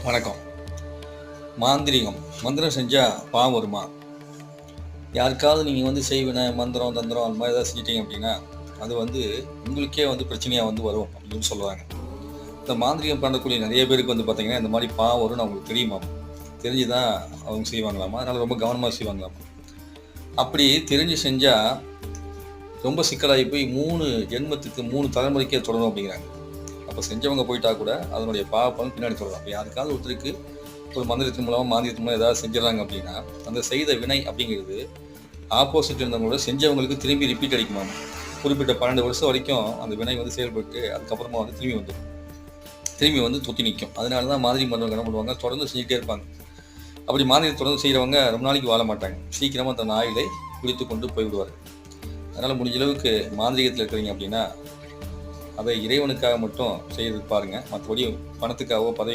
வணக்கம். மாந்திரீகம். மந்திரம் செஞ்சால் பாவம் வருமா? யாருக்காவது நீங்கள் செய்வினை, மந்திரம், தந்திரம் அந்த மாதிரி ஏதாவது செஞ்சிட்டீங்க அப்படின்னா, அது உங்களுக்கே பிரச்சனையாக வரும் அப்படின்னு சொல்லுவாங்க. இந்த மாந்திரீகம் பண்ணக்கூடிய நிறைய பேருக்கு பார்த்தீங்கன்னா, இந்த மாதிரி பாவம் வரும்னு அவங்களுக்கு தெரியுமாம். தெரிஞ்சு தான் அவங்க செய்வாங்களாமா. அதனால் ரொம்ப கவனமாக செய்வாங்களாமா. அப்படி தெரிஞ்சு செஞ்சால் ரொம்ப சிக்கலாகி போய் 3 ஜென்மத்துக்கு 3 தலைமுறைக்கே தொடரும் அப்படிங்கிறாங்க. அப்போ செஞ்சவங்க போயிட்டா கூட அதனுடைய பாவம் பின்னாடி தொடரும். அப்போ யாருக்காவது ஒருத்தருக்கு ஒரு மந்திரத்தின் மூலமாக மாந்திரத்தின் மூலம் ஏதாவது செஞ்சிடறாங்க அப்படின்னா, அந்த செய்த வினை அப்படிங்கிறது ஆப்போசிட் இருந்தவங்களோட செஞ்சவங்களுக்கு திரும்பி ரிப்பீட் அடிக்குமாம். குறிப்பிட்ட 12 வருஷம் வரைக்கும் அந்த வினை செயல்பட்டு அதுக்கப்புறமா திரும்பி வந்துடும். திரும்பி தொத்தி நிற்கும். அதனால தான் மாதிரி பண்ணுறவங்க என்ன பண்ணுவாங்க, தொடர்ந்து செஞ்சுட்டே இருப்பாங்க. அப்படி மாதிரி தொடர்ந்து செய்கிறவங்க ரொம்ப நாளைக்கு வாழ மாட்டாங்க. சீக்கிரமாக தன் ஆயுளை குடித்து கொண்டு போய்விடுவார். அதனால் முடிஞ்ச அளவுக்கு மாந்திரிகத்தில் இருக்கிறீங்க அப்படின்னா, அதை இறைவனுக்காக மட்டும் செய்து பாருங்கள். மற்றபடி பணத்துக்காகவோ பதவி